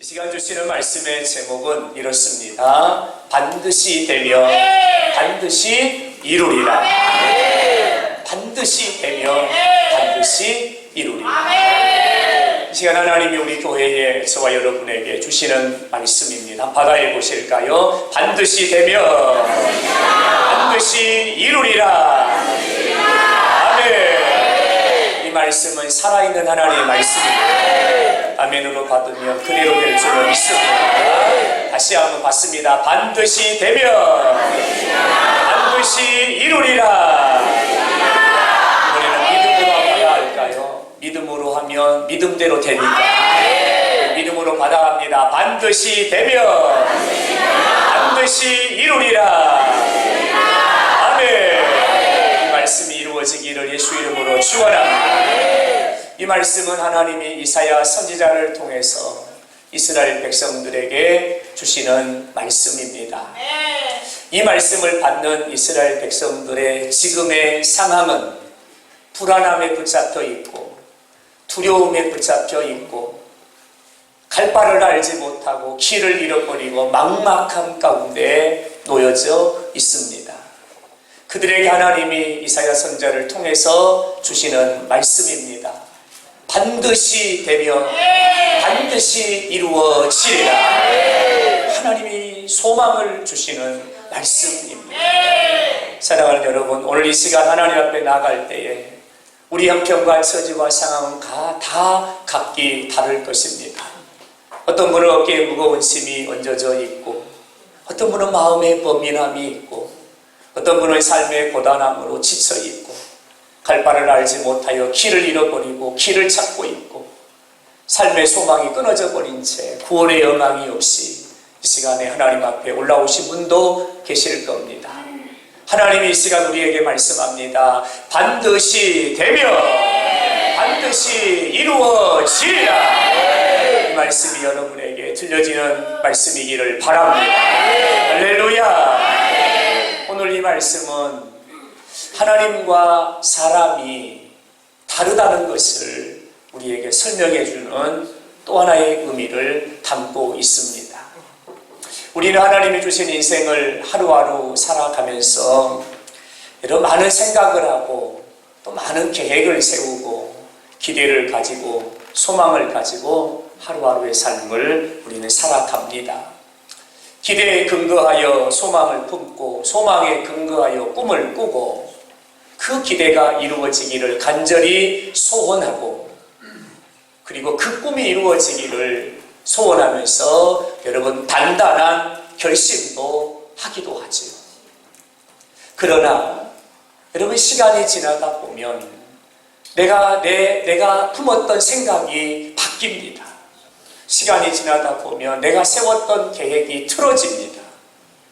시간 주시는 말씀의 제목은 이렇습니다. 반드시 되면 반드시 이루리라. 반드시 되면 반드시 이루리라. 이 시간 하나님이 우리 교회에 저와 여러분에게 주시는 말씀입니다. 받아 보실까요? 반드시 되면 반드시 이루리라. 아멘. 이 말씀은 살아있는 하나님의 말씀입니다. 아멘으로 받으면 그대로 될 줄을 믿습니다. 다시 한번 받습니다. 반드시 되면 반드시 이루리라. 이번에는 믿음으로 받아야 할까요? 믿음으로 하면 믿음대로 되니까 믿음으로 받아갑니다. 반드시 되면 반드시 이루리라. 아멘. 이 말씀이 이루어지기를 예수 이름으로 축원합니다. 이 말씀은 하나님이 이사야 선지자를 통해서 이스라엘 백성들에게 주시는 말씀입니다. 이 말씀을 받는 이스라엘 백성들의 지금의 상황은 불안함에 붙잡혀 있고 두려움에 붙잡혀 있고 갈 바를 알지 못하고 길을 잃어버리고 막막함 가운데 놓여져 있습니다. 그들에게 하나님이 이사야 선지자를 통해서 주시는 말씀입니다. 반드시 되면 반드시 이루어지리라. 하나님이 소망을 주시는 말씀입니다. 사랑하는 여러분, 오늘 이 시간 하나님 앞에 나갈 때에 우리 형편과 처지와 상황은 다 각기 다를 것입니다. 어떤 분은 어깨에 무거운 짐이 얹어져 있고, 어떤 분은 마음에 범민함이 있고, 어떤 분은 삶의 고단함으로 지쳐 있고, 갈 바를 알지 못하여 길을 잃어버리고 길을 찾고 있고, 삶의 소망이 끊어져 버린 채 구원의 영광이 없이 이 시간에 하나님 앞에 올라오신 분도 계실 겁니다. 하나님이 이 시간 우리에게 말씀합니다. 반드시 되면 반드시 이루어지리라. 이 말씀이 여러분에게 들려지는 말씀이기를 바랍니다. 할렐루야. 오늘 이 말씀은 하나님과 사람이 다르다는 것을 우리에게 설명해 주는 또 하나의 의미를 담고 있습니다. 우리는 하나님이 주신 인생을 하루하루 살아가면서 여러 많은 생각을 하고 또 많은 계획을 세우고 기대를 가지고 소망을 가지고 하루하루의 삶을 우리는 살아갑니다. 기대에 근거하여 소망을 품고 소망에 근거하여 꿈을 꾸고 그 기대가 이루어지기를 간절히 소원하고 그리고 그 꿈이 이루어지기를 소원하면서 여러분 단단한 결심도 하기도 하죠. 그러나 여러분 시간이 지나다 보면 내가 품었던 생각이 바뀝니다. 시간이 지나다 보면 내가 세웠던 계획이 틀어집니다.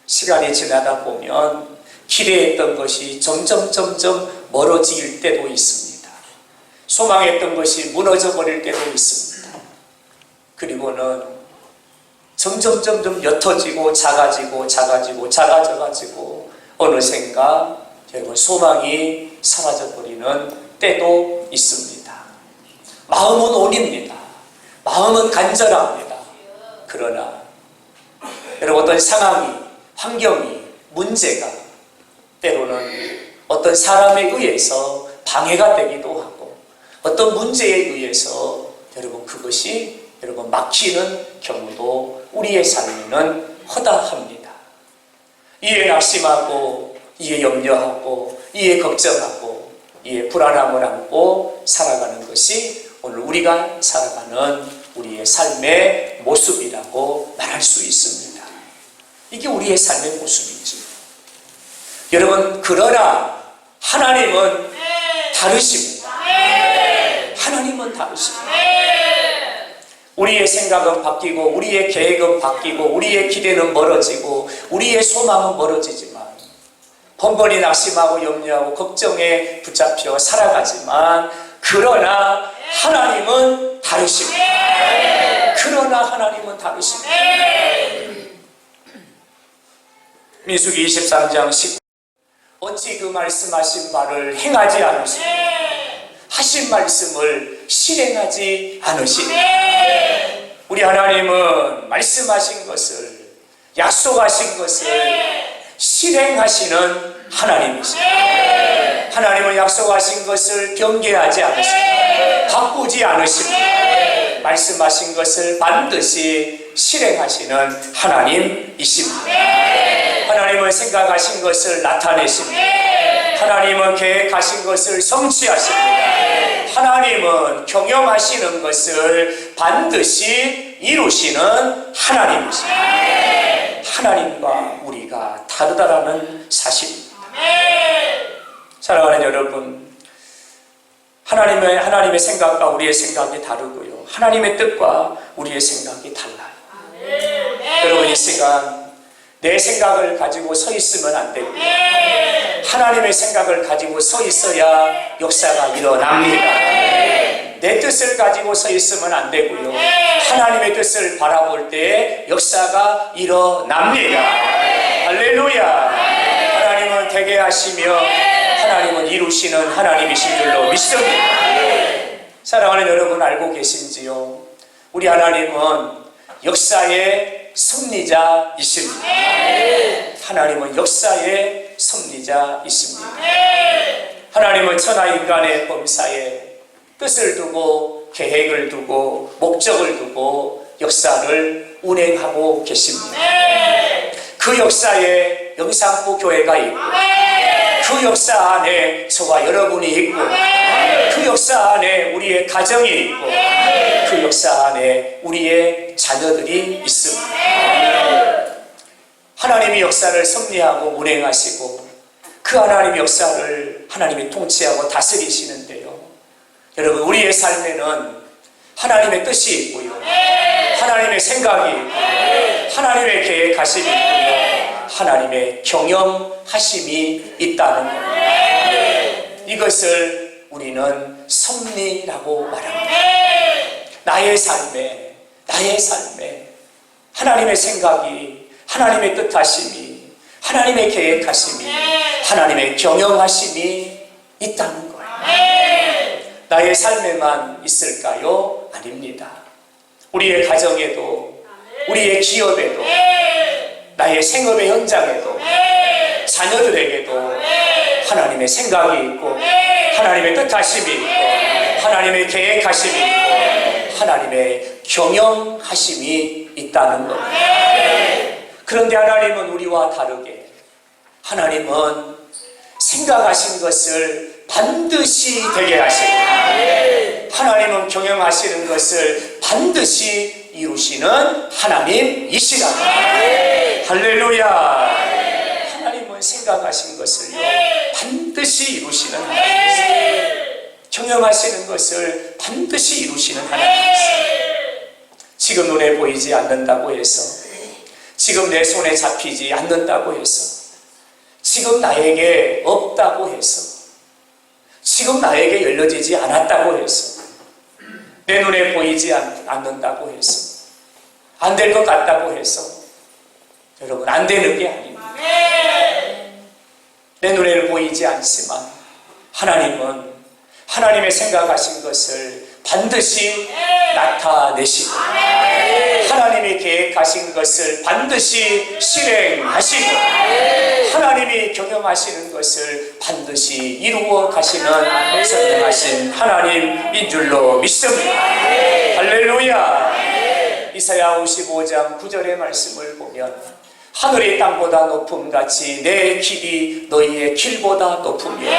시간이 지나다 보면 기대했던 것이 점점 멀어질 때도 있습니다. 소망했던 것이 무너져 버릴 때도 있습니다. 그리고는 점점 옅어지고 작아져가지고 어느샌가 여러분 소망이 사라져 버리는 때도 있습니다. 마음은 온입니다. 마음은 간절합니다. 그러나 여러분 어떤 상황이 환경이 문제가 때로는 어떤 사람에 의해서 방해가 되기도 하고 어떤 문제에 의해서 여러분 그것이 여러분 막히는 경우도 우리의 삶에는 허다합니다. 이에 낙심하고 이에 염려하고 이에 걱정하고 이에 불안함을 안고 살아가는 것이 오늘 우리가 살아가는 우리의 삶의 모습이라고 말할 수 있습니다. 이게 우리의 삶의 모습이죠. 여러분 그러나 하나님은 다르십니다. 하나님은 다르십니다. 우리의 생각은 바뀌고 우리의 계획은 바뀌고 우리의 기대는 멀어지고 우리의 소망은 멀어지지만 번번이 낙심하고 염려하고 걱정에 붙잡혀 살아가지만 그러나 하나님은 다르십니다. 그러나 하나님은 다르십니다. 민수기 23장 10 어찌 그 말씀하신 바를 행하지 않으시고 하신 말씀을 실행하지 않으시니 우리 하나님은 말씀하신 것을, 약속하신 것을 실행하시는 하나님이십니다. 하나님은 약속하신 것을 변개하지 않으십니다. 바꾸지 않으십니다. 말씀하신 것을 반드시 실행하시는 하나님이십니다. 하나님은 생각하신 것을 나타내십니다. 하나님은 계획하신 것을 성취하십니다. 하나님은 경영하시는 것을 반드시 이루시는 하나님이십니다. 하나님과 우리가 다르다라는 사실입니다. 사랑하는 여러분, 하나님의 생각과 우리의 생각이 다르고요, 하나님의 뜻과 우리의 생각이 달라요. 여러분, 이 시간 내 생각을 가지고 서 있으면 안 되고요, 하나님의 생각을 가지고 서 있어야 역사가 일어납니다. 내 뜻을 가지고 서 있으면 안 되고요, 하나님의 뜻을 바라볼 때 역사가 일어납니다. 할렐루야. 하나님은 되게 하시며 하나님은 이루시는 하나님이신 줄로 믿습니다. 사랑하는 여러분, 알고 계신지요? 우리 하나님은 역사의 섭리자이십니다. 하나님은 역사의 섭리자이십니다. 하나님은 천하 인간의 범사에 뜻을 두고 계획을 두고 목적을 두고 역사를 운행하고 계십니다. 그 역사에 영산포 교회가 있고, 그 역사 안에 저와 여러분이 있고, 그 역사 안에 우리의 가정이 있고, 그 역사 안에 우리의 자녀들이 있습니다. 하나님이 역사를 섭리하고 운행하시고, 그 하나님의 역사를 하나님이 통치하고 다스리시는데요, 여러분, 우리의 삶에는 하나님의 뜻이 있고요, 하나님의 생각이 있고, 하나님의 계획하심이 있고요, 하나님의 경영하심이 있다는 겁니다. 이것을 우리는 섭리라고 말합니다. 나의 삶에 하나님의 생각이, 하나님의 뜻하심이, 하나님의 계획하심이, 하나님의 경영하심이 있다는 거예요. 나의 삶에만 있을까요? 아닙니다. 우리의 가정에도, 우리의 기업에도, 나의 생업의 현장에도, 자녀들에게도 하나님의 생각이 있고, 하나님의 뜻하심이 있고, 하나님의 계획하심이 있고, 하나님의 경영하심이 있다는 겁니다. 그런데 하나님은 우리와 다르게, 하나님은 생각하신 것을 반드시 되게 하시고, 하나님은 경영하시는 것을 반드시 이루시는 하나님이시라고. 할렐루야. 하나님은 생각하신 것을요 반드시 이루시는 하나님이시고, 경영하시는 것을 반드시 이루시는 하나님이시고, 지금 눈에 보이지 않는다고 해서, 지금 내 손에 잡히지 않는다고 해서, 지금 나에게 없다고 해서, 지금 나에게 열려지지 않았다고 해서, 내 눈에 보이지 않는다고 해서, 안 될 것 같다고 해서, 여러분, 안 되는 게 아닙니다. 내 눈에는 보이지 않지만 하나님은 하나님의 생각하신 것을 반드시 나타내시고, 하나님이 계획하신 것을 반드시 실행하시고, 하나님이 경영하시는 것을 반드시 이루어 가시는 선명하신 하나님인 줄로 믿습니다. 할렐루야. 이사야 55장 9절의 말씀을 보면, 하늘이 땅보다 높음같이 내 길이 너희의 길보다 높으며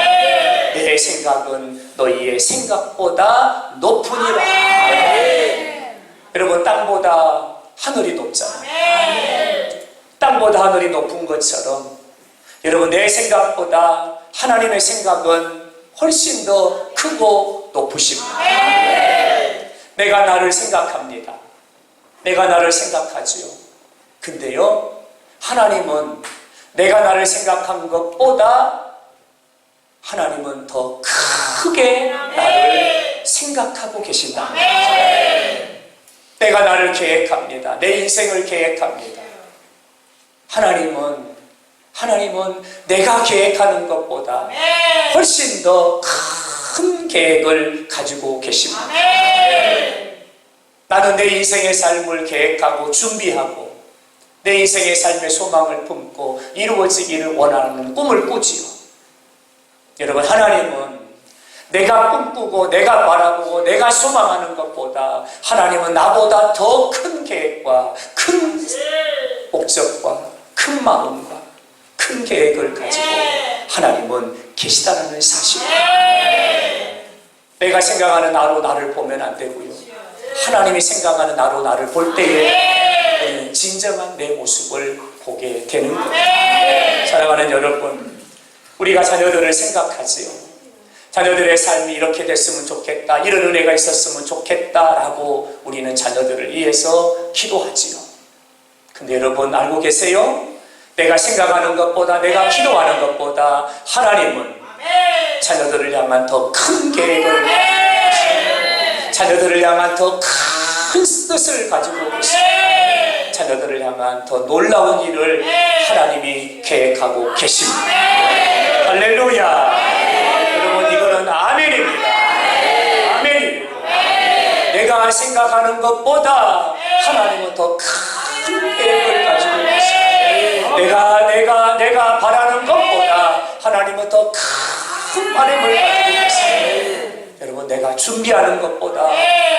내 생각은 너희의 생각보다 높으니라. 여러분, 땅보다 하늘이 높잖아요. 땅보다 하늘이 높은 것처럼, 여러분, 내 생각보다 하나님의 생각은 훨씬 더 크고 높으십니다. 내가 나를 생각합니다. 내가 나를 생각하지요. 근데요, 하나님은 내가 나를 생각한 것보다 하나님은 더 크게 나를 생각하고 계신다. 내가 나를 계획합니다. 내 인생을 계획합니다. 하나님은 내가 계획하는 것보다 훨씬 더 큰 계획을 가지고 계십니다. 나는 나는 내 인생의 삶을 계획하고 준비하고 내 인생의 삶의 소망을 품고 이루어지기를 원하는 꿈을 꾸지요. 여러분, 하나님은 내가 꿈꾸고 내가 바라보고 내가 소망하는 것보다 하나님은 나보다 더 큰 계획과 큰 목적과 큰 마음과 큰 계획을 가지고 하나님은 계시다라는 사실입니다. 내가 생각하는 나로 나를 보면 안 되고요. 하나님이 생각하는 나로 나를 볼 때에 진정한 내 모습을 보게 되는 거예요. 사랑하는 여러분, 우리가 자녀들을 생각하지요. 자녀들의 삶이 이렇게 됐으면 좋겠다, 이런 은혜가 있었으면 좋겠다라고 우리는 자녀들을 위해서 기도하지요. 근데 여러분 알고 계세요? 내가 생각하는 것보다 내가 기도하는 것보다 하나님은 자녀들을 향한 더 큰 계획을, 자녀들을 향한 더 큰 뜻을 가지고 계십니다. 자녀들을 향한 더 놀라운 일을 하나님이 계획하고 계십니다. 할렐루야. 여러분, 이거는 아멘입니다. 아멘입니다. 내가 생각하는 것보다 하나님은 더 큰 계획을 가지고 계십니다. 내가 바라는 것보다 하나님은 더 큰 바람을 가지고 계십니다. 여러분, 내가 준비하는 것보다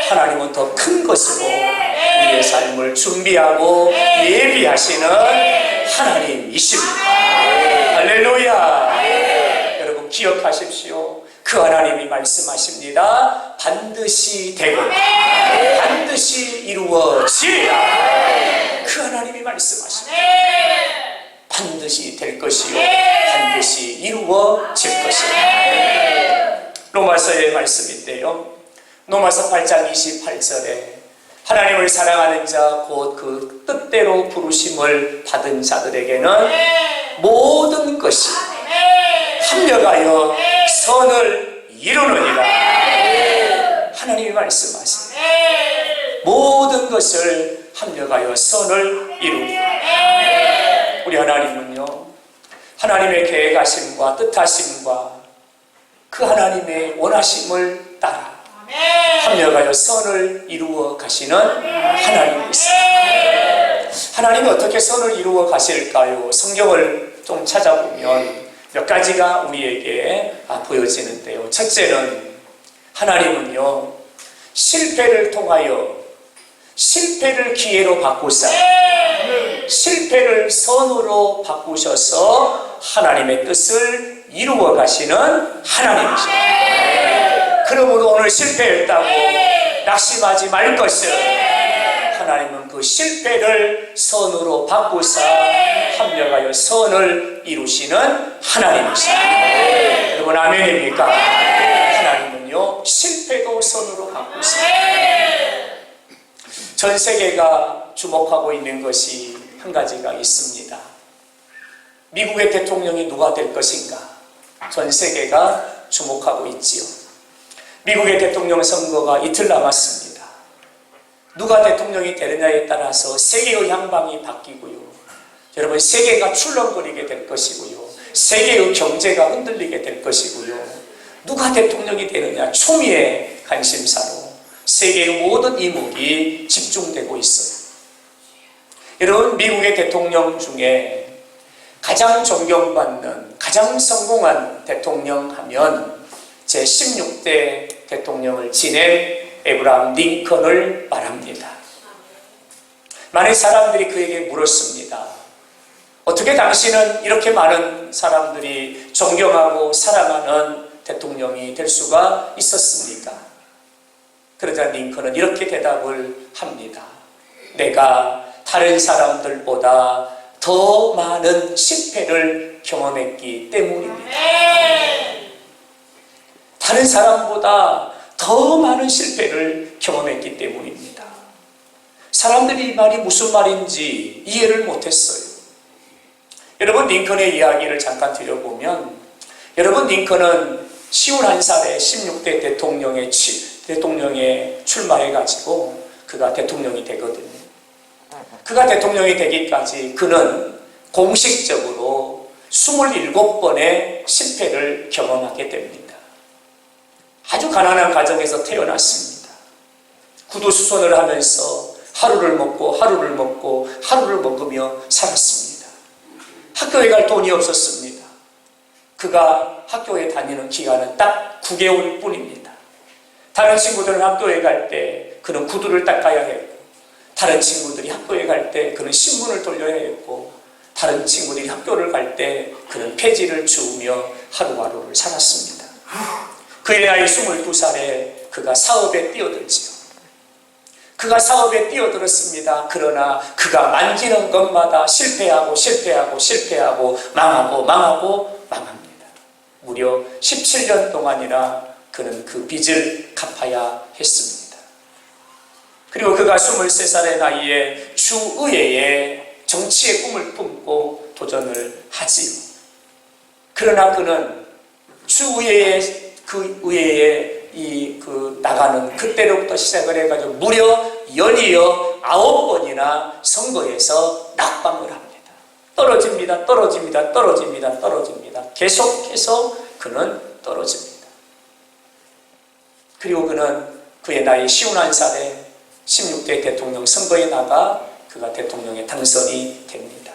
하나님은 더 큰 것으로 우리의 삶을 준비하고 예비하시는 하나님이십니다. 할렐루야. 여러분, 기억하십시오. 그 하나님이 말씀하십니다. 반드시 되고 반드시 이루어지리라. 그 하나님이 말씀하십니다. 반드시 될 것이요 반드시 이루어질 것이다. 로마서의 말씀인데요, 로마서 8장 28절에 하나님을 사랑하는 자 곧 그 뜻대로 부르심을 받은 자들에게는 모든 것이 합력하여 선을 이루느니라. 하나님이 말씀하십니다. 모든 것을 합력하여 선을 이루리라. 우리 하나님은요, 하나님의 계획하심과 뜻하심과 그 하나님의 원하심을 따라 합력하여 선을 이루어 가시는 하나님이십니다. 하나님이 어떻게 선을 이루어 가실까요? 성경을 좀 찾아보면 몇 가지가 우리에게 보여지는데요. 첫째는 하나님은요, 실패를 통하여 실패를 기회로 바꾸사 실패를 선으로 바꾸셔서 하나님의 뜻을 이루어 가시는 하나님이십니다. 그러므로 오늘 실패했다고 낙심하지 말 것을, 하나님은 그 실패를 선으로 바꾸사 합력하여 선을 이루시는 하나님이십니다. 여러분 아멘입니까? 하나님은요, 실패도 선으로 바꾸사. 전 세계가 주목하고 있는 것이 한 가지가 있습니다. 미국의 대통령이 누가 될 것인가? 전 세계가 주목하고 있지요. 미국의 대통령 선거가 이틀 남았습니다. 누가 대통령이 되느냐에 따라서 세계의 향방이 바뀌고요. 여러분, 세계가 출렁거리게 될 것이고요. 세계의 경제가 흔들리게 될 것이고요. 누가 대통령이 되느냐, 초미의 관심사로 세계의 모든 이목이 집중되고 있어요. 여러분, 미국의 대통령 중에 가장 존경받는, 가장 성공한 대통령 하면 제16대 대통령을 지낸 에브라함 링컨을 말합니다. 많은 사람들이 그에게 물었습니다. 어떻게 당신은 이렇게 많은 사람들이 존경하고 사랑하는 대통령이 될 수가 있었습니까? 그러자 링컨은 이렇게 대답을 합니다. 내가 다른 사람들보다 더 많은 실패를 경험했기 때문입니다. 다른 사람보다 더 많은 실패를 경험했기 때문입니다. 사람들이 이 말이 무슨 말인지 이해를 못했어요. 여러분, 링컨의 이야기를 잠깐 드려보면, 여러분, 링컨은 51살에 16대 대통령에 출마해가지고 그가 대통령이 되거든요. 그가 대통령이 되기까지 그는 공식적으로 27번의 실패를 경험하게 됩니다. 아주 가난한 가정에서 태어났습니다. 구두수선을 하면서 하루를 먹고 하루를 먹고 하루를 먹으며 살았습니다. 학교에 갈 돈이 없었습니다. 그가 학교에 다니는 기간은 딱 9개월 뿐입니다. 다른 친구들은 학교에 갈 때 그는 구두를 닦아야 했고, 다른 친구들이 학교에 갈 때 그는 신문을 돌려야 했고, 다른 친구들이 학교를 갈 때 그는 폐지를 주우며 하루하루를 살았습니다. 그의 나이 22살에 그가 사업에 뛰어들지요. 그가 사업에 뛰어들었습니다. 그러나 그가 만지는 것마다 실패하고 망합니다. 무려 17년 동안이나 그는 그 빚을 갚아야 했습니다. 그리고 그가 23살의 나이에 주의회에 정치의 꿈을 품고 도전을 하지요. 그러나 그는 주의회에 나가는 그때로부터 시작을 해가지고 무려 연이어 9번이나 선거에서 낙방을 합니다. 떨어집니다. 계속해서 그는 떨어집니다. 그리고 그는 그의 나이 51살에 16대 대통령 선거에 나가 그가 대통령에 당선이 됩니다.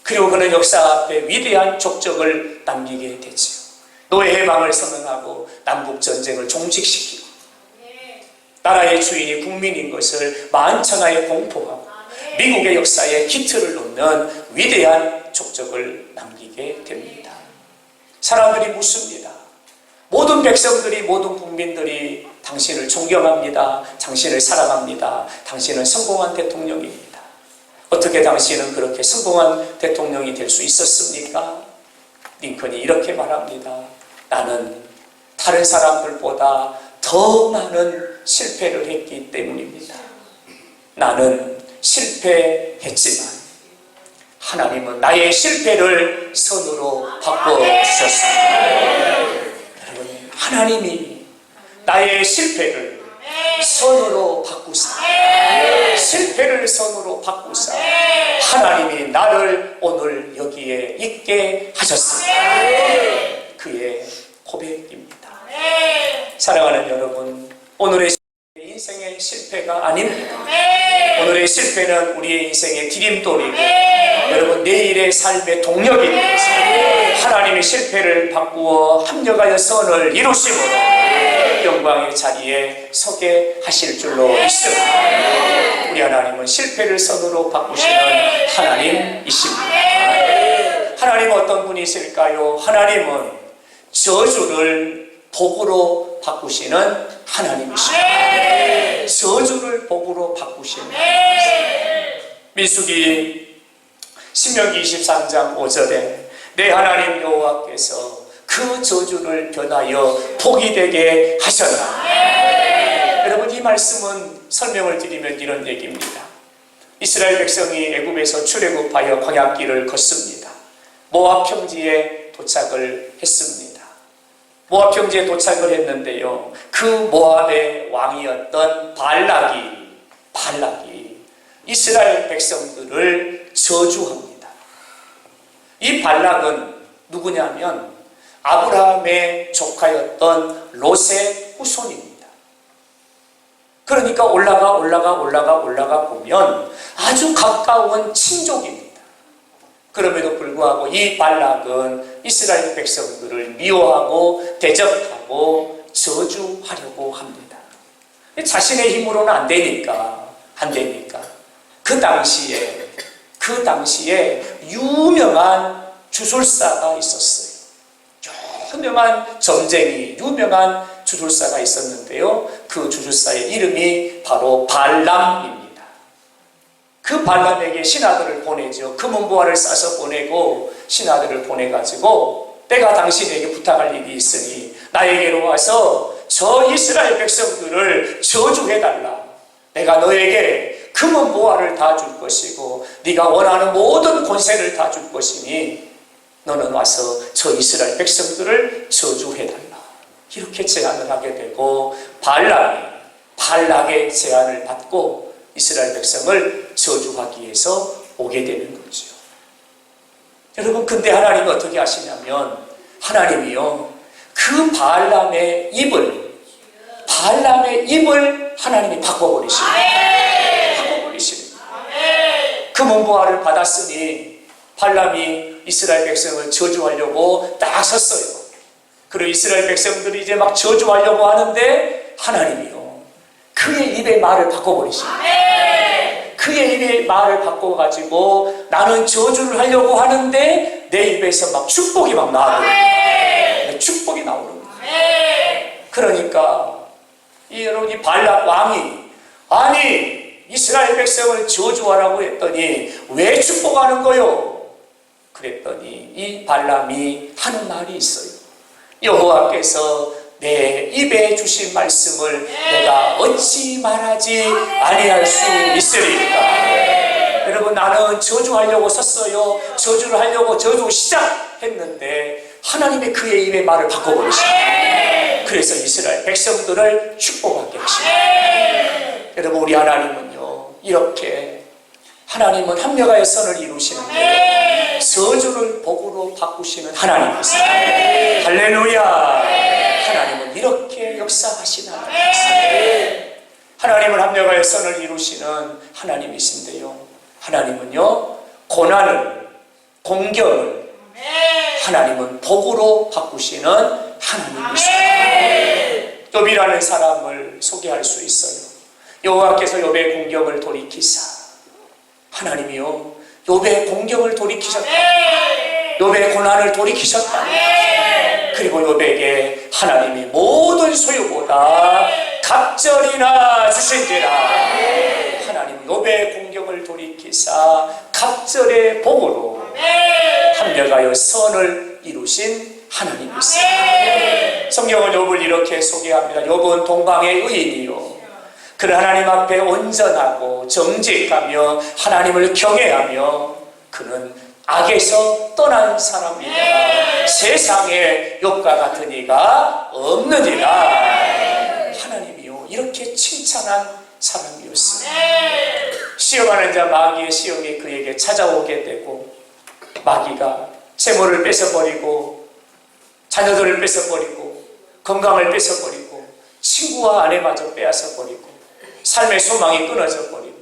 그리고 그는 역사 앞에 위대한 족적을 남기게 되지요. 노예 해방을 선언하고 남북전쟁을 종식시키고 나라의 주인이 국민인 것을 만천하에 공포하고 미국의 역사에 기틀을 놓는 위대한 족적을 남기게 됩니다. 사람들이 묻습니다. 모든 백성들이, 모든 국민들이 당신을 존경합니다. 당신을 사랑합니다. 당신은 성공한 대통령입니다. 어떻게 당신은 그렇게 성공한 대통령이 될 수 있었습니까? 링컨이 이렇게 말합니다. 나는 다른 사람들보다 더 많은 실패를 했기 때문입니다. 나는 실패했지만 하나님은 나의 실패를 선으로 바꿔주셨습니다. 여러분, 하나님이 나의 실패를 선으로 바꾸사, 실패를 선으로 바꾸사 하나님이 나를 오늘 여기에 있게 하셨습니다. 그의 고백입니다. 사랑하는 여러분, 오늘의 인생의 실패가 아닙니다. 오늘의 실패는 우리의 인생의 디딤돌이고 여러분 내일의 삶의 동력이 되어서 하나님의 실패를 바꾸어 합력하여 선을 이루심으로 영광의 자리에 서게 하실 줄로 믿습니다. 우리 하나님은 실패를 선으로 바꾸시는 하나님이십니다. 하나님은 어떤 분이실까요? 하나님은 저주를 복으로 바꾸시는 하나님이십니다. 저주를 복으로 바꾸시는 민수기 신명기 23장 5절에 내 하나님 여호와께서 그 저주를 변하여 복이 되게 하셨다. 여러분, 이 말씀은 설명을 드리면 이런 얘기입니다. 이스라엘 백성이 애굽에서 출애굽하여 광야길을 걷습니다. 모압 평지에 도착을 했습니다. 모압 평지에 도착을 했는데요, 그 모압의 왕이었던 발락이 이스라엘 백성들을 저주합니다. 이 발락은 누구냐면 아브라함의 조카였던 롯의 후손입니다. 그러니까 올라가 보면 아주 가까운 친족입니다. 그럼에도 불구하고 이 발락은 이스라엘 백성들을 미워하고 대적하고 저주하려고 합니다. 자신의 힘으로는 안 되니까. 그 당시에 유명한 주술사가 있었어요. 유명한 점쟁이, 유명한 주술사가 있었는데요, 그 주술사의 이름이 바로 발람입니다. 그 발람에게 신하들을 보내죠. 금은보화를 싸서 보내고 신하들을 보내가지고 내가 당신에게 부탁할 일이 있으니 나에게로 와서 저 이스라엘 백성들을 저주해달라. 내가 너에게 금은보화를 다 줄 것이고 네가 원하는 모든 권세를 다 줄 것이니 너는 와서 저 이스라엘 백성들을 저주해달라. 이렇게 제안을 하게 되고 발락의 제안을 받고 이스라엘 백성을 저주하기 위해서 오게 되는 거죠. 여러분, 근데 하나님은 어떻게 하시냐면 하나님이요, 그 발람의 입을 발람의 입을 하나님이 바꿔버리십니다. 바꿔버리십니다. 그 문보화를 받았으니 발람이 이스라엘 백성을 저주하려고 딱 섰어요. 그리고 이스라엘 백성들이 이제 막 저주하려고 하는데 하나님이요, 그의 입의 말을 바꿔버리십니다. 그의 입의 말을 바꿔가지고 나는 저주를 하려고 하는데 내 입에서 막 축복이 막 나오거든요. 축복이 나오는 거예요. 그러니까 여러분, 이 발람 왕이 아니 이스라엘 백성을 저주하라고 했더니 왜 축복하는 거요? 그랬더니 이 발람이 하는 말이 있어요. 여호와께서 내 입에 주신 말씀을 내가 어찌 말하지 아니할 수 있으리까. 여러분, 나는 저주하려고 섰어요. 저주를 하려고 저주 시작했는데 하나님의 그의 입의 말을 바꿔버리십니다. 그래서 이스라엘 백성들을 축복하게 하십니다. 여러분, 우리 하나님은요, 이렇게 하나님은 합력하여 선을 이루시는데 저주를 복으로 바꾸시는 하나님이세요. 할렐루야. 하나님은 이렇게 역사하시는 하나님이세요. 하나님은 합력하여 선을 이루시는 하나님이신데요, 하나님은요 고난을, 공경을 하나님은 복으로 바꾸시는 하나님이세요. 욥이라는 사람을 소개할 수 있어요. 여호와께서 욥의 공경을 돌이키사, 하나님이요 욥의 공경을 돌이키셨다. 욥의 고난을 돌이키셨다. 그리고 욥에게 하나님이 모든 소유보다 갑절이나 주신지라. 하나님 욥의 공경을 돌이키사 갑절의 복으로 합력하여 선을 이루신 하나님이시다. 성경은 욥을 이렇게 소개합니다. 욥은 동방의 의인이요, 그는 하나님 앞에 온전하고 정직하며 하나님을 경외하며 그는 악에서 떠난 사람이라. 세상에 욥과 같은 이가 없느니라. 하나님이요 이렇게 칭찬한 사람이었어요. 시험하는 자 마귀의 시험이 그에게 찾아오게 되고, 마귀가 재물을 뺏어버리고 자녀들을 뺏어버리고 건강을 뺏어버리고 친구와 아내마저 빼앗아버리고 삶의 소망이 끊어져 버리고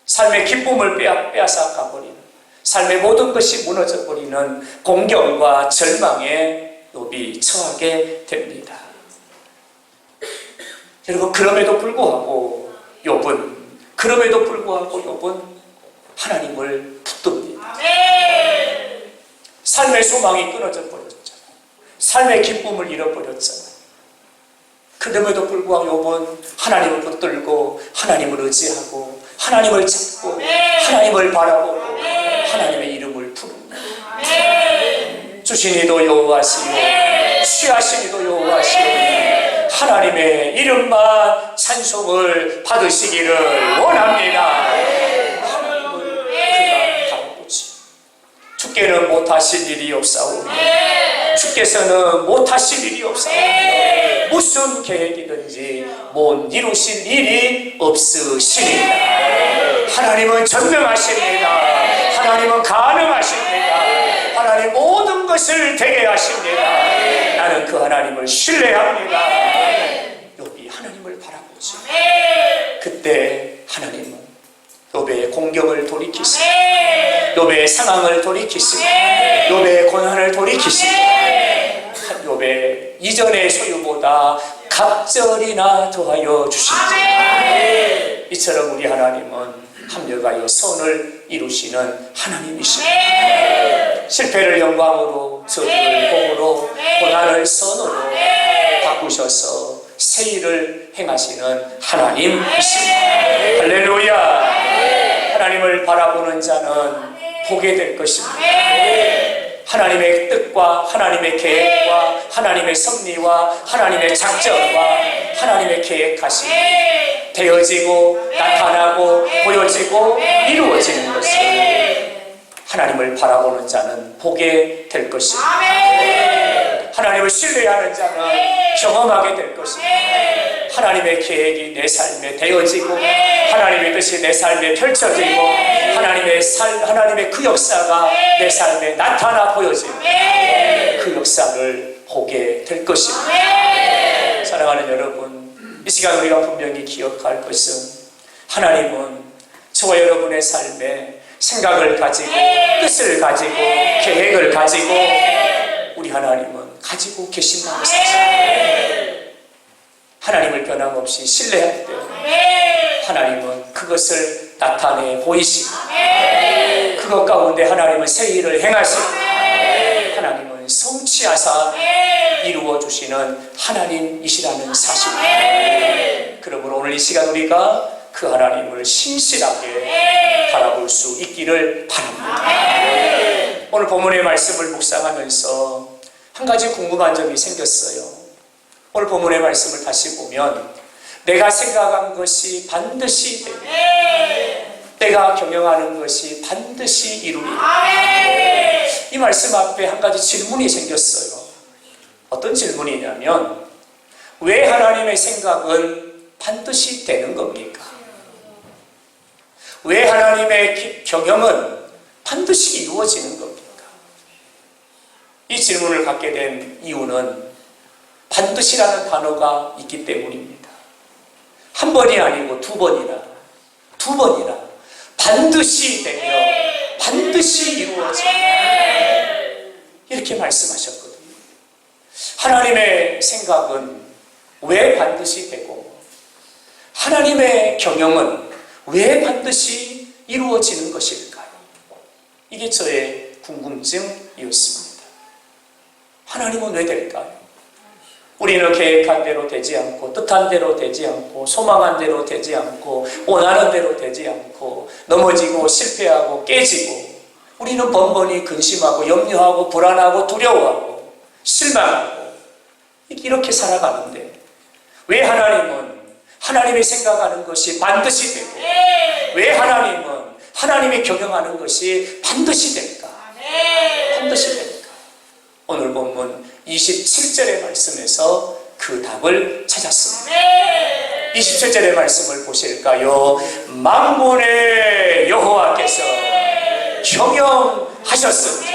삶의 기쁨을 빼앗아 가버리는, 삶의 모든 것이 무너져 버리는 공경과 절망에 욥이 처하게 됩니다. 여러분, 그럼에도 불구하고 욥은 하나님을 붙듭니다. 삶의 소망이 끊어져 버렸잖아요. 삶의 기쁨을 잃어버렸잖아요. 그럼에도 불구하고 욥은 하나님을 붙들고 하나님을 의지하고 하나님을 찾고 하나님을 바라보고 하나님의 이름을 부릅니다. 주신 이도 여호와시요 취하신 이도 여호와시요 하나님의 이름만 찬송을 받으시기를 원합니다. 하나님을 그가 바라보지. 주께는 못하실 일이 없사오니 주께서는 못하실 일이 없사오니 무슨 계획이든지 못 이루실 일이 없으시니라. 하나님은 전능하십니다. 하나님은 가능하십니다. 하나님 모든 것을 되게 하십니다. 나는 그 하나님을 신뢰합니다. 욥이 하나님을 바라보죠. 그때 하나님은 욥의 공경을 돌이키시고 욥의 상황을 돌이키시고 욥의 고난을 돌이키시고 욥의 이전의 소유보다 갑절이나 더하여 주십니다. 이처럼 우리 하나님은 합력하여 선을 이루시는 하나님이십니다. 실패를 영광으로, 저주를 복으로, 고난을 선으로 바꾸셔서 새 일을 행하시는 하나님이십니다. 할렐루야. 하나님을 바라보는 자는 보게 될 것입니다. 하나님의 뜻과 하나님의 계획과 하나님의 섭리와 하나님의 작전과 하나님의 계획하심 되어지고 나타나고 보여지고 이루어지는 것을 하나님을 바라보는 자는 보게 될 것입니다. 하나님을 신뢰하는 자는 경험하게 될 것입니다. 하나님의 계획이 내 삶에 되어지고 하나님의 뜻이 내 삶에 펼쳐지고 하나님의 그 역사가 내 삶에 나타나 보여지고 그 역사를 보게 될 것입니다. 사랑하는 여러분, 이 시간 우리가 분명히 기억할 것은 하나님은 저와 여러분의 삶에 생각을 가지고 뜻을 가지고 계획을 가지고 우리 하나님은 가지고 계신다는 사실. 하나님을 변함없이 신뢰할 때 하나님은 그것을 나타내 보이시고 그것 가운데 하나님은 새 일을 행하시고 하나님은 성취하사 이루어 주시는 하나님이시라는 사실. 그러므로 오늘 이 시간 우리가 그 하나님을 신실하게 바라볼 수 있기를 바랍니다. 오늘 본문의 말씀을 묵상하면서 한 가지 궁금한 점이 생겼어요. 오늘 본문의 말씀을 다시 보면 내가 생각한 것이 반드시 되고 내가 경영하는 것이 반드시 이루리라. 이 말씀 앞에 한 가지 질문이 생겼어요. 어떤 질문이냐면 왜 하나님의 생각은 반드시 되는 겁니까? 왜 하나님의 경영은 반드시 이루어지는 겁니까? 이 질문을 갖게 된 이유는 반드시라는 단어가 있기 때문입니다. 한 번이 아니고 두 번이나 반드시 되며 반드시 이루어져 이렇게 말씀하셨거든요. 하나님의 생각은 왜 반드시 되고 하나님의 경영은 왜 반드시 이루어지는 것일까요? 이게 저의 궁금증이었습니다. 하나님은 왜 될까요? 우리는 계획한 대로 되지 않고 뜻한 대로 되지 않고 소망한 대로 되지 않고 원하는 대로 되지 않고 넘어지고 실패하고 깨지고 우리는 번번이 근심하고 염려하고 불안하고 두려워하고 실망하고 이렇게 살아가는데 왜 하나님은 하나님이 생각하는 것이 반드시 되고 왜 하나님은 하나님이 경영하는 것이 반드시 될까? 반드시 될까? 오늘 본문 27절의 말씀에서 그 답을 찾았습니다. 27절의 말씀을 보실까요? 만군의 여호와께서 경영하셨으니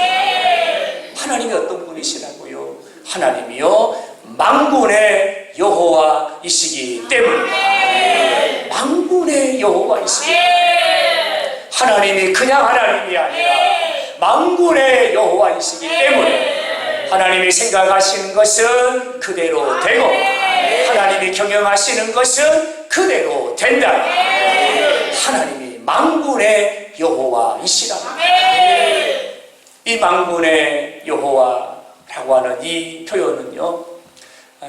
하나님이 어떤 분이시라고요? 하나님이요 만군의 여호와이시기 때문에 만군의 여호와이시기 하나님이 그냥 하나님이 아니라 만군의 여호와이시기 때문에 하나님이 생각하시는 것은 그대로 되고 하나님이 경영하시는 것은 그대로 된다. 하나님이 만군의 여호와이시라. 이 만군의 여호와라고 하는 이 표현은요,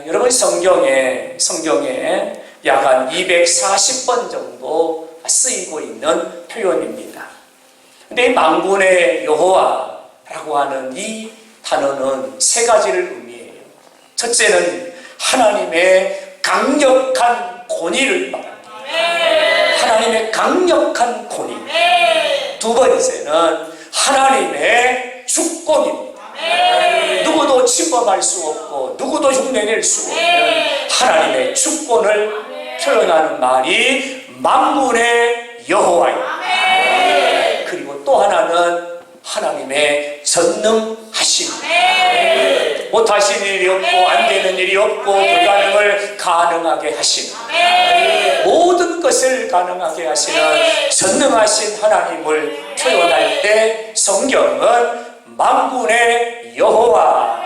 여러분 성경에 약 한 240번 정도 쓰이고 있는 표현입니다. 근데 이 만군의 여호와라고 하는 이 단어는 세 가지를 의미해요. 첫째는 하나님의 강력한 권위를 말합니다. 하나님의 강력한 권위. 두 번째는 하나님의 주권입니다. 누구도 침범할 수 없고 누구도 흉내낼 수 없는 하나님의 주권을 표현하는 말이 만군의 여호와입니다. 그리고 또 하나는 하나님의 전능하심. 못하시는 일이 없고 안 되는 일이 없고 불가능을 가능하게 하시는 모든 것을 가능하게 하시는 전능하신 하나님을 표현할 때 성경은 만군의 여호와라고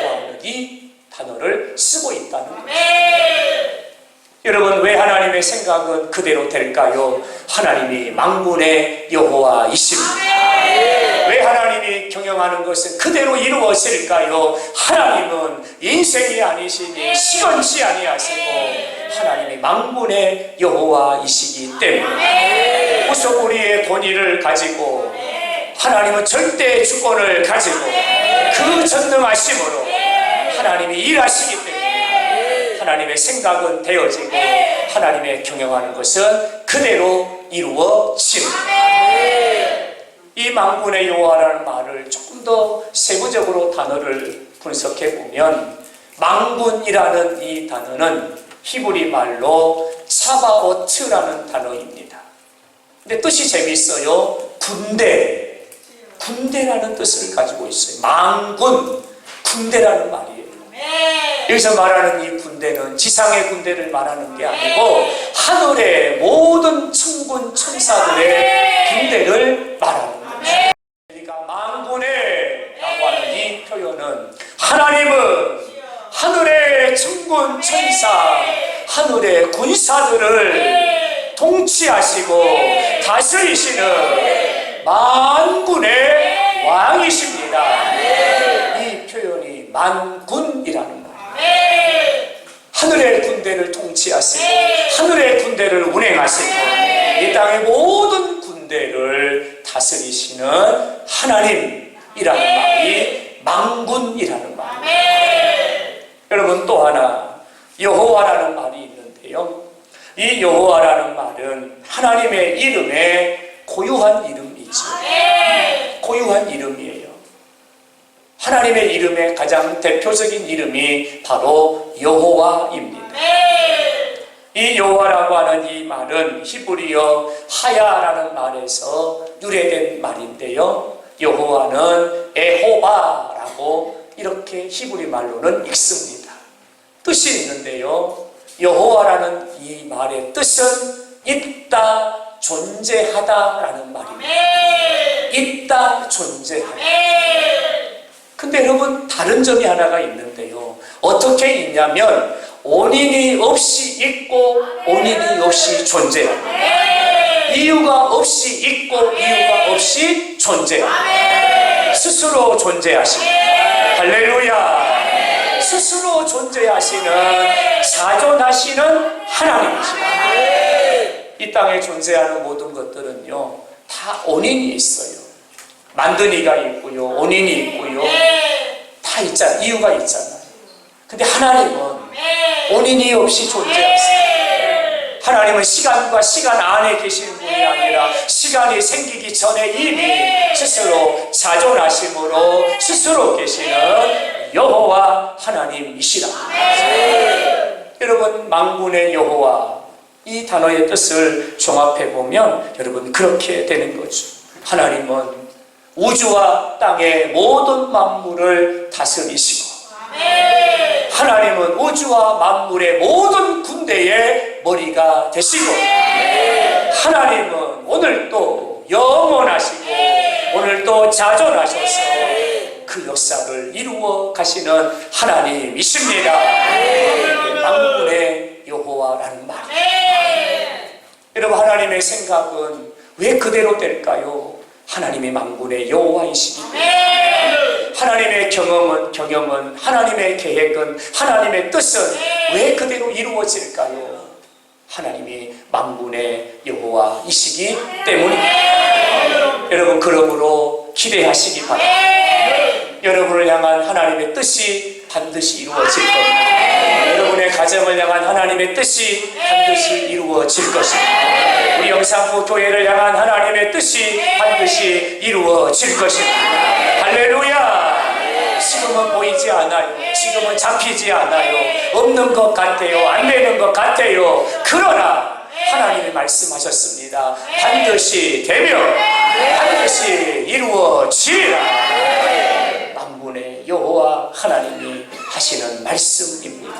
하는 이 단어를 쓰고 있다는 것입니다. 여러분 왜 하나님의 생각은 그대로 될까요? 하나님이 만군의 여호와이십니다. 왜 하나님이 경영하는 것은 그대로 이루어질까요? 하나님은 인생이 아니시니 시건치 아니하시고 하나님이 만군의 여호와이시기 때문에 우소부리의 권위를 가지고 하나님은 절대 주권을 가지고 그 전능하심으로 하나님이 일하시기 때문에 하나님의 생각은 되어지고 하나님의 경영하는 것은 그대로 이루어집니다. 이 만군의 여호와라는 말을 조금 더 세부적으로 단어를 분석해 보면 만군이라는 이 단어는 히브리 말로 사바오트라는 단어입니다. 근데 뜻이 재미있어요. 군대라는 뜻을 가지고 있어요. 만군, 군대라는 말이에요. 여기서 말하는 이 군대는 지상의 군대를 말하는 게 아니고 하늘의 모든 천군 천사들의 군대를 말하는 거죠. 그러니까 만군의라고 하는 이 표현은 하나님은 하늘의 천군 천사, 하늘의 군사들을 통치하시고 다스리시는 만군의 왕이십니다. 이 표현이 만군이라는 거예요. 하늘의 군대를 통치하시고 하늘의 군대를 운행하시고 이 땅의 모든 군대를 다스리시는 하나님이라는 말이 만군이라는 말이에요. 여러분, 또 하나 여호와라는 말이 있는데요, 이 여호와라는 말은 하나님의 이름의 고유한 이름이죠. 고유한 이름이에요. 하나님의 이름의 가장 대표적인 이름이 바로 여호와입니다. 이 여호와라고 하는 이 말은 히브리어 하야라는 말에서 유래된 말인데요, 여호와는 에호바라고 이렇게 히브리 말로는 읽습니다. 뜻이 있는데요, 여호와라는 이 말의 뜻은 있다, 존재하다라는 말입니다. 있다, 존재하다. 근데 여러분, 다른 점이 하나가 있는데요, 어떻게 있냐면 원인이 없이 있고 원인이 없이 존재합니다. 이유가 없이 있고 이유가 없이 존재합니다. 스스로 존재하십니다. 할렐루야. 스스로 존재하시는, 자존하시는 하나님이십니다. 이 땅에 존재하는 모든 것들은요, 다 원인이 있어요. 만든 이가 있고요, 원인이 있고요, 다 있잖아요. 이유가 있잖아요. 근데 하나님은 원인이 없이 존재하세요. 하나님은 시간과 시간 안에 계시는 분이 아니라 시간이 생기기 전에 이미 스스로 자존하심으로 스스로 계시는 여호와 하나님이시라. 여러분, 만군의 여호와, 이 단어의 뜻을 종합해보면 여러분 그렇게 되는 거죠. 하나님은 우주와 땅의 모든 만물을 다스리시고, 하나님은 우주와 만물의 모든 군대의 머리가 되시고, 하나님은 오늘도 영원하시고 오늘도 자존하셔서 그 역사를 이루어 가시는 하나님이십니다. 만군의 여호와라는 말. 여러분, 하나님의 생각은 왜 그대로 될까요? 하나님이 만군의 여호와이시기 때문에. 하나님의 경영은 하나님의 계획은, 하나님의 뜻은 왜 그대로 이루어질까요? 하나님이 만군의 여호와이시기 때문입니다. 여러분, 그러므로 기대하시기 바랍니다. 여러분을 향한 하나님의 뜻이 반드시 이루어질 겁니다. 여러분의 가정을 향한 하나님의 뜻이 반드시 이루어질 것입니다. 우리 영산포 교회를 향한 하나님의 뜻이 반드시 이루어질 것입니다. 할렐루야. 지금은 보이지 않아요. 지금은 잡히지 않아요. 없는 것 같아요. 안 되는 것 같아요. 그러나 하나님이 말씀하셨습니다. 반드시 되며 반드시 이루어지리라. 만군의 여호와 하나님이 하시는 말씀입니다.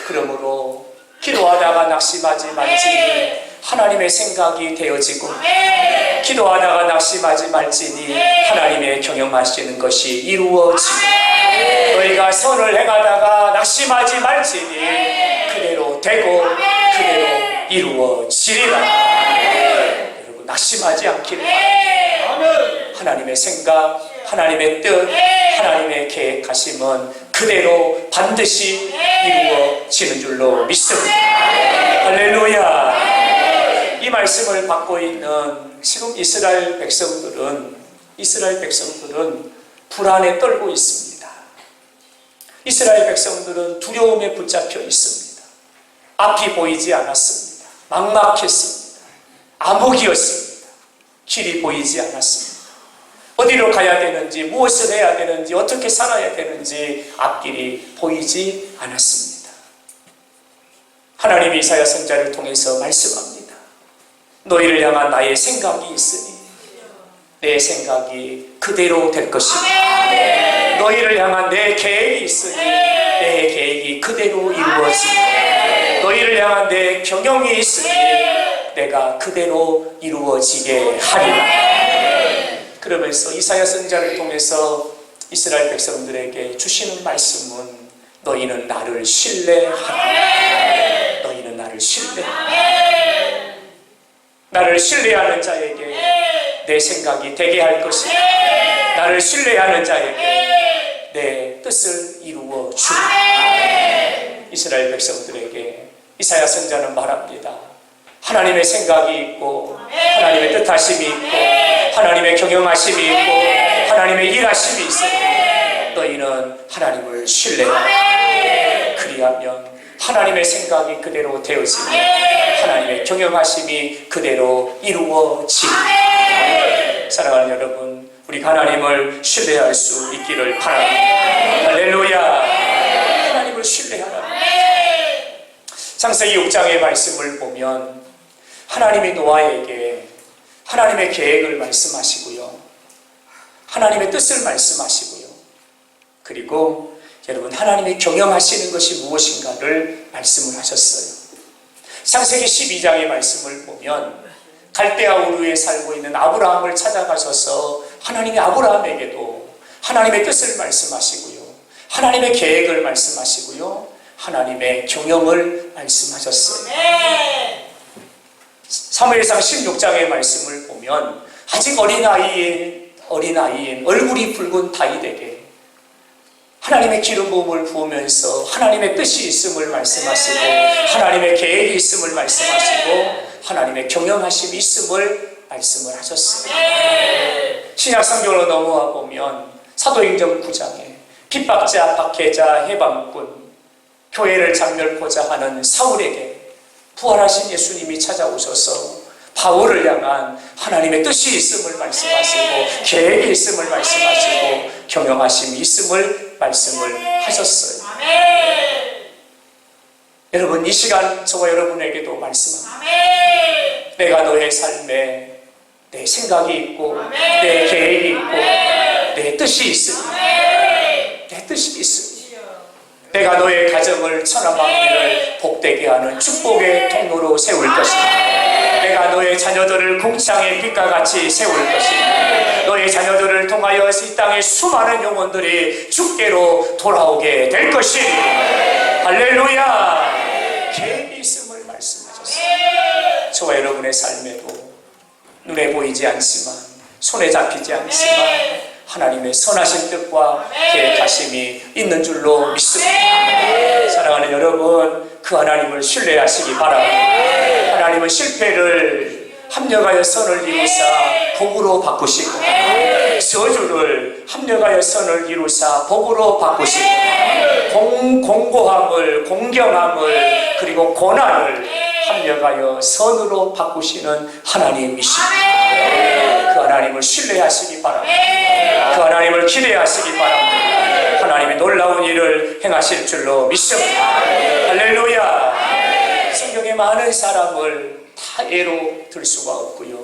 그러므로 기도하다가 낙심하지 말지니 하나님의 생각이 되어지고, 기도하다가 낙심하지 말지니 하나님의 경영하시는 것이 이루어지고, 너희가 선을 행하다가 낙심하지 말지니 그대로 되고 그대로 이루어지리라. 여러분, 낙심하지 않기를 바랍니다. 하나님의 생각, 하나님의 뜻, 하나님의 계획하심은 그대로 반드시 이루어지는 줄로 믿습니다. 할렐루야. 이 말씀을 받고 있는 지금 이스라엘 백성들은 불안에 떨고 있습니다. 이스라엘 백성들은 두려움에 붙잡혀 있습니다. 앞이 보이지 않았습니다. 막막했습니다. 암흑이었습니다. 길이 보이지 않았습니다. 어디로 가야 되는지, 무엇을 해야 되는지, 어떻게 살아야 되는지 앞길이 보이지 않았습니다. 하나님이 이사야 선지자를 통해서 말씀합니다. 너희를 향한 나의 생각이 있으니 내 생각이 그대로 될 것이다. 너희를 향한 내 계획이 있으니 내 계획이 그대로 이루어지고 너희를 향한 내 경영이 있으니 내가 그대로 이루어지게 하리라. 그러면서 이사야 선지자를 통해서 이스라엘 백성들에게 주시는 말씀은 너희는 나를 신뢰하라. 너희는 나를 신뢰하라. 나를 신뢰하는 자에게 내 생각이 되게 할 것이다. 나를 신뢰하는 자에게 내 뜻을 이루어 주라. 이스라엘 백성들에게 이사야 선지자는 말합니다. 하나님의 생각이 있고 하나님의 뜻하심이 있고 하나님의 경영하심이 있고 하나님의 일하심이 있으니 너희는 하나님을 신뢰하라. 그리하면 하나님의 생각이 그대로 되어지며 하나님의 경영하심이 그대로 이루어지리. 사랑하는 여러분, 우리가 하나님을 신뢰할 수 있기를 바랍니다. 할렐루야. 하나님을 신뢰하라. 창세기 6장의 말씀을 보면 하나님이 노아에게 하나님의 계획을 말씀하시고요, 하나님의 뜻을 말씀하시고요, 그리고 여러분 하나님의 경영하시는 것이 무엇인가를 말씀을 하셨어요. 창세기 12장의 말씀을 보면 갈대아 우르에 살고 있는 아브라함을 찾아가셔서 하나님이 아브라함에게도 하나님의 뜻을 말씀하시고요, 하나님의 계획을 말씀하시고요, 하나님의 경영을 말씀하셨어요. 사무엘상 16장의 말씀을 보면 아직 어린아이인 얼굴이 붉은 다윗에게 하나님의 기름 부음을 부으면서 하나님의 뜻이 있음을 말씀하시고 하나님의 계획이 있음을 말씀하시고 하나님의 경영하심이 있음을 말씀을 하셨어요. 신약 성경으로 넘어와 보면 사도행전 9장에 핍박자, 박해자, 해방꾼, 교회를 장멸코자 하는 사울에게 부활하신 예수님이 찾아오셔서 바울을 향한 하나님의 뜻이 있음을 말씀하시고 계획이 있음을 말씀하시고 경영하심이 있음을 말씀을 하셨어요. 여러분, 이 시간 저와 여러분에게도 말씀합니다. 내가 너의 삶에 내 생각이 있고 내 계획이 있고 내 뜻이 있으니 내 뜻이 있으니 내가 너의 가정을 천하만민을 복되게 하는 축복의 통로로 세울 것이다. 내가 너의 자녀들을 궁창의 빛과 같이 세울 것이다. 너의 자녀들을 통하여 이 땅의 수많은 영혼들이 주께로 돌아오게 될 것이다. 할렐루야. 계획이 있음을 말씀하셨어요. 저와 여러분의 삶에도 눈에 보이지 않지만 손에 잡히지 않지만 하나님의 선하신 뜻과 계획하심이 있는 줄로 믿습니다. 사랑하는 여러분, 그 하나님을 신뢰하시기 바랍니다. 하나님은 실패를 합력하여 선을 이루사 복으로 바꾸시고 저주를 합력하여 선을 이루사 복으로 바꾸시고 공고함을, 공경함을, 그리고 고난을 합력하여 선으로 바꾸시는 하나님이십니다. 그 하나님을 신뢰하시기 바랍니다. 그 하나님을 기대하시기 바랍니다. 하나님의 놀라운 일을 행하실 줄로 믿습니다. 할렐루야. 성경에 많은 사람을 다 예로 들 수가 없고요,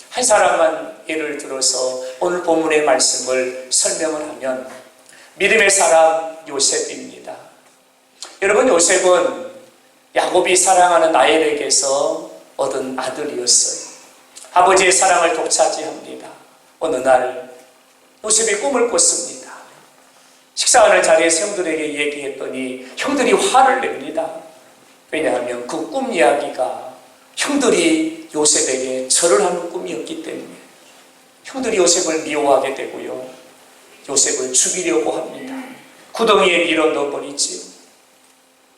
한 사람만 예를 들어서 오늘 본문의 말씀을 설명을 하면 믿음의 사람 요셉입니다. 여러분, 요셉은 야곱이 사랑하는 라헬에게서 얻은 아들이었어요. 아버지의 사랑을 독차지합니다. 어느 날 요셉이 꿈을 꿨습니다. 식사하는 자리에서 형들에게 얘기했더니 형들이 화를 냅니다. 왜냐하면 그 꿈 이야기가 형들이 요셉에게 절을 하는 꿈이었기 때문에 형들이 요셉을 미워하게 되고요, 요셉을 죽이려고 합니다. 구덩이에 밀어 넣어버리지요.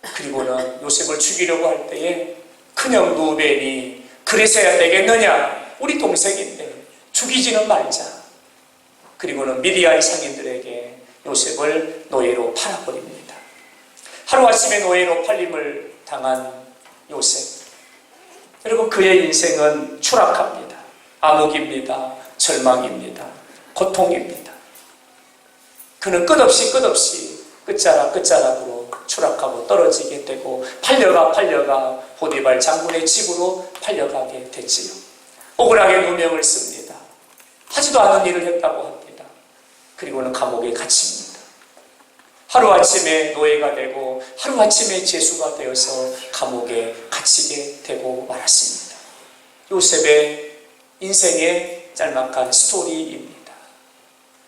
그리고는 요셉을 죽이려고 할 때에 큰형 루벤이 그래서야 되겠느냐, 우리 동생인데 죽이지는 말자. 그리고는 미디안 상인들에게 요셉을 노예로 팔아버립니다. 하루아침에 노예로 팔림을 당한 요셉, 여러분, 그의 인생은 추락합니다. 암흑입니다. 절망입니다. 고통입니다. 그는 끝없이 끝자락으로 추락하고 떨어지게 되고 팔려가 보디발 장군의 집으로 팔려가게 됐지요. 억울하게 누명을 씁니다. 하지도 않은 일을 했다고 합니다. 그리고는 감옥에 갇힙니다. 하루아침에 노예가 되고 하루아침에 죄수가 되어서 감옥에 갇히게 되고 말았습니다. 요셉의 인생의 짤막한 스토리입니다.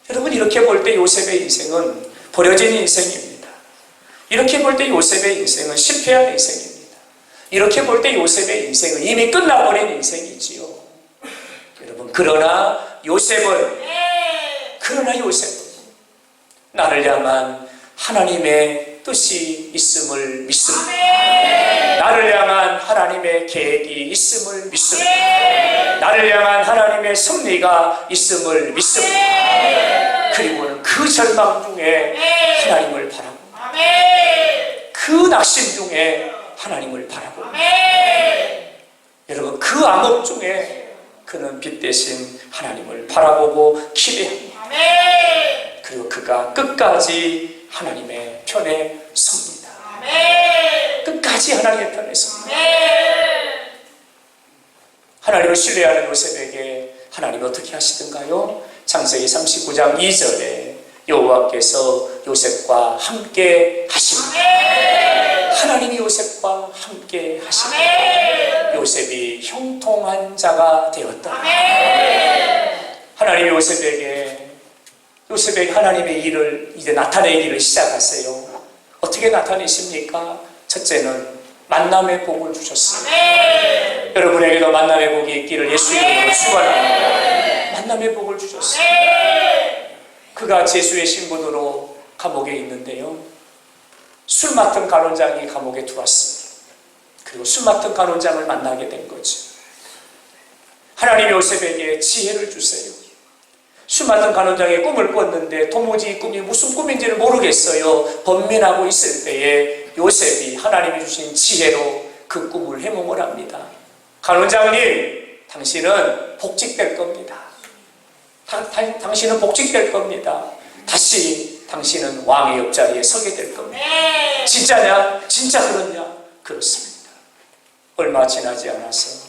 여러분, 이렇게 볼 때 요셉의 인생은 버려진 인생입니다. 이렇게 볼 때 요셉의 인생은 실패한 인생입니다. 이렇게 볼 때 요셉의 인생은 이미 끝나버린 인생이지요. 여러분, 그러나 요셉은 나를 향한 하나님의 뜻이 있음을 믿습니다. 나를 향한 하나님의 계획이 있음을 믿습니다. 나를 향한 하나님의 섭리가 있음을 믿습니다. 그리고는 그 절망 중에 하나님을 바라고, 그 낙심 중에 하나님을 바라고, 여러분, 그 암흑 중에 그는 빛 대신 하나님을 바라보고 기대합니다. 그리고 그가 끝까지 하나님의 편에 섭니다. 끝까지 하나님의 편에 섭니다. 하나님을 신뢰하는 요셉에게 하나님이 어떻게 하시던가요? 창세기 39장 2절에 여호와께서 요셉과 함께 하십니다. 하나님이 요셉과 함께 하십니다. 요셉이 형통한 자가 되었다. 하나님이 요셉에게 하나님의 일을 이제 나타내기를 시작하세요. 어떻게 나타내십니까? 첫째는 만남의 복을 주셨어요. 여러분에게도 만남의 복이 있기를 예수 이름으로 축원합니다. 만남의 복을 주셨어요. 그가 제수의 신분으로 감옥에 있는데요, 술 맡은 간원장이 감옥에 들어왔어요. 그리고 술 맡은 간원장을 만나게 된 거죠. 하나님이 요셉에게 지혜를 주세요. 술 맡은 간원장의 꿈을 꿨는데 도무지 이 꿈이 무슨 꿈인지를 모르겠어요. 번민하고 있을 때에 요셉이 하나님이 주신 지혜로 그 꿈을 해몽을 합니다. 간원장님, 당신은 복직될 겁니다. 당신은 복직될 겁니다. 다시 당신은 왕의 옆자리에 서게 될 겁니다. 진짜냐? 진짜 그렇냐? 그렇습니다. 얼마 지나지 않아서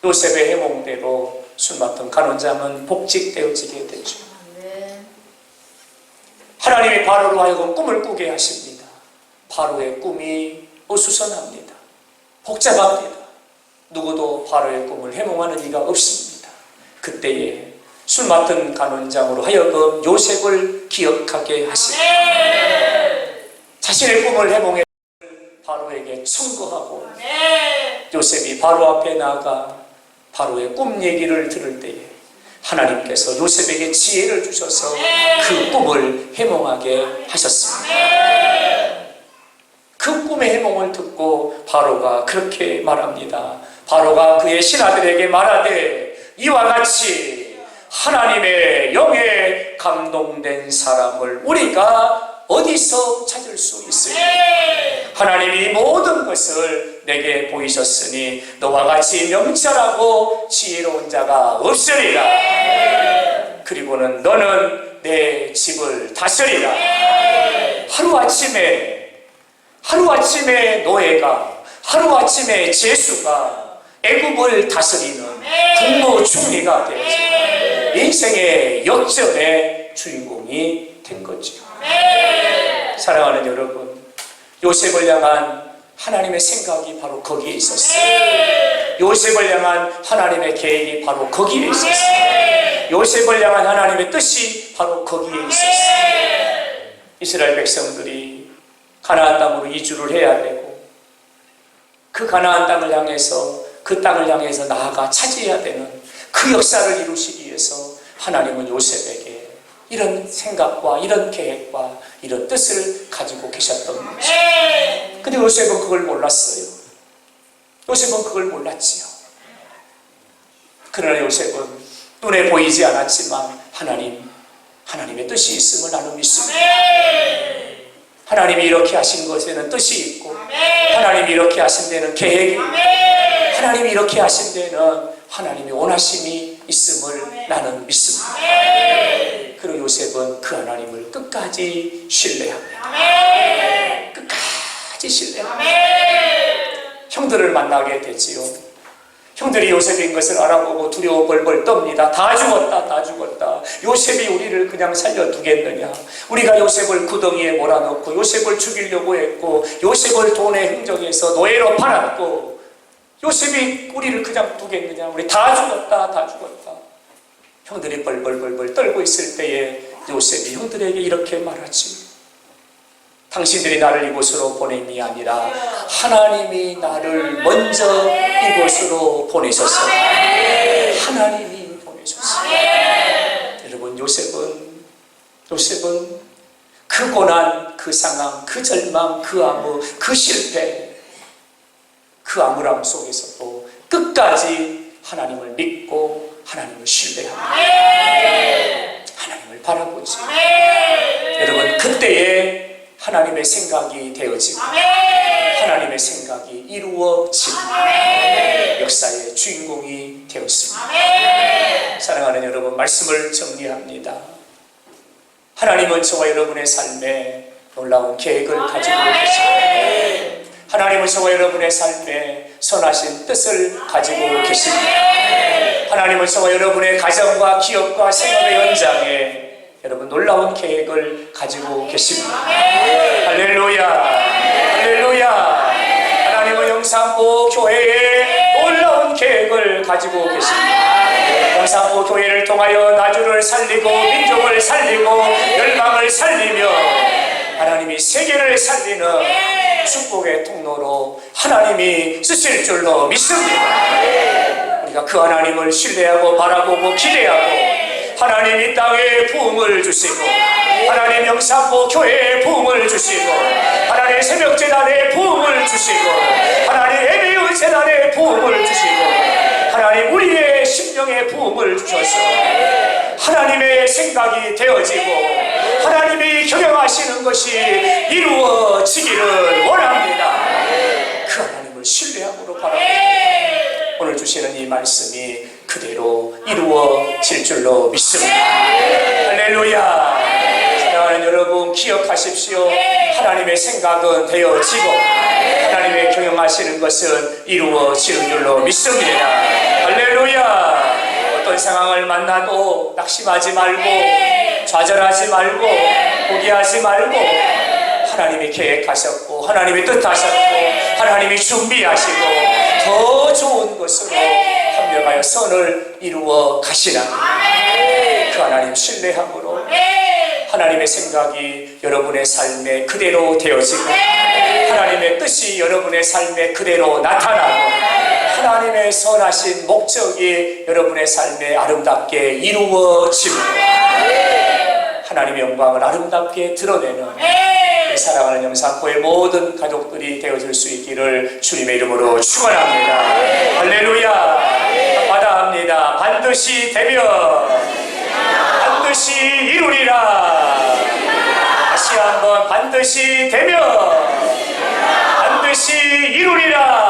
요셉의 해몽대로 술 맡은 간원장은 복직되어지게 되죠. 하나님이 바로로 하여금 꿈을 꾸게 하십니다. 바로의 꿈이 어수선합니다. 복잡합니다. 누구도 바로의 꿈을 해몽하는 이가 없습니다. 그때에 술 맡은 간원장으로 하여금 요셉을 기억하게 하십니다. 자신의 꿈을 해몽해 바로에게 청구하고, 요셉이 바로 앞에 나아가 바로의 꿈 얘기를 들을 때에 하나님께서 요셉에게 지혜를 주셔서 그 꿈을 해몽하게 하셨습니다. 그 꿈의 해몽을 듣고 바로가 그렇게 말합니다. 바로가 그의 신하들에게 말하되, 이와 같이 하나님의 영에 감동된 사람을 우리가 어디서 찾을 수 있으리까? 하나님이 모든 것을 내게 보이셨으니 너와 같이 명철하고 지혜로운 자가 없으리라. 그리고는 너는 내 집을 다스리라. 하루아침에 노예가, 하루아침에 제수가 애굽을 다스리는 국무총리가 되어서 인생의 역전의 주인공이 된 거죠. 사랑하는 여러분, 요셉을 향한 하나님의 생각이 바로 거기에 있었어요. 요셉을 향한 하나님의 계획이 바로 거기에 있었어요. 요셉을 향한 하나님의 뜻이 바로 거기에 있었어요. 이스라엘 백성들이 가나안 땅으로 이주를 해야 되고, 그 가나안 땅을 향해서, 그 땅을 향해서 나아가 차지해야 되는 그 역사를 이루시기 위해서 하나님은 요셉에게 이런 생각과 이런 계획과 이런 뜻을 가지고 계셨던 거죠. 근데 요셉은 그걸 몰랐어요. 요셉은 그걸 몰랐지요. 그러나 요셉은 눈에 보이지 않았지만 하나님의 뜻이 있음을 나는 믿습니다. 하나님이 이렇게 하신 것에는 뜻이 있고, 하나님이 이렇게 하신 데는 계획이 있고, 하나님이 이렇게 하신 데는 하나님의 원하심이 있음을 나는 믿습니다. 그리고 요셉은 그 하나님을 끝까지 신뢰합니다. 끝까지 신뢰합니다. 형들을 만나게 되지요. 형들이 요셉인 것을 알아보고 두려워 벌벌 떱니다. 다 죽었다, 다 죽었다. 요셉이 우리를 그냥 살려두겠느냐. 우리가 요셉을 구덩이에 몰아넣고 요셉을 죽이려고 했고 요셉을 돈에 흥정해서 노예로 팔았고 요셉이 우리를 그냥 두겠느냐. 우리 다 죽었다, 다 죽었다. 형들이 벌벌벌벌 떨고 있을 때에 요셉이 형들에게 이렇게 말하지. 당신들이 나를 이곳으로 보냄이 아니라 하나님이 나를 먼저 이곳으로 보내셨어. 하나님이 보내셨어. 여러분, 요셉은 그 고난, 그 상황, 그 절망, 그 암흑, 그 실패, 그 암울함 속에서도 끝까지 하나님을 믿고 하나님을 신뢰합니다. 하나님을 바라보지. 여러분, 그때에 하나님의 생각이 되어지고 하나님의 생각이 이루어지고 역사의 주인공이 되었습니다. 사랑하는 여러분, 말씀을 정리합니다. 하나님은 저와 여러분의 삶에 놀라운 계획을 가지고 계십니다. 하나님은 저와 여러분의 삶에 선하신 뜻을 가지고 계십니다. 하나님은 저와 여러분의 가정과 기업과 생업의 연장에 여러분 놀라운 계획을 가지고 계십니다. 할렐루야, 할렐루야. 하나님은 영산포 교회에 놀라운 계획을 가지고 계십니다. 영산포 교회를 통하여 나주를 살리고 민족을 살리고 열방을 살리며 하나님이 세계를 살리는 축복의 통로로 하나님이 쓰실 줄로 믿습니다. 우리가 그 하나님을 신뢰하고 바라보고 기대하고 하나님 이 땅에 부흥을 주시고 하나님 영산포 교회에 부흥을 주시고 하나님 새벽재단에 부흥을 주시고 하나님 예배의 재단에 부흥을 주시고 하나님 우리의 심령에 부흥을 주셔서 하나님의 생각이 되어지고 하나님이 경영하시는 것이 이루어지기를 원합니다. 그 하나님을 신뢰함으로 바랍니다. 오늘 주시는 이 말씀이 그대로 이루어질 줄로 믿습니다. 할렐루야. 사랑하는 여러분, 기억하십시오. 하나님의 생각은 되어지고 하나님의 경영하시는 것은 이루어지는 줄로 믿습니다. 할렐루야. 어떤 상황을 만나도 낙심하지 말고 좌절하지 말고 포기하지 말고 하나님이 계획하셨고 하나님이 뜻하셨고 하나님이 준비하시고 더 좋은 것으로 협력하여 선을 이루어 가시라. 그 하나님 신뢰함으로 하나님의 생각이 여러분의 삶에 그대로 되어지고 하나님의 뜻이 여러분의 삶에 그대로 나타나고 하나님의 선하신 목적이 여러분의 삶에 아름답게 이루어지고 하나님의 영광을 아름답게 드러내는 사랑하는 영산포의 모든 가족들이 되어줄 수 있기를 주님의 이름으로 축원합니다. 할렐루야. 마다합니다. 반드시 되며 반드시 이루리라. 다시 한번 반드시 되며 반드시 이루리라.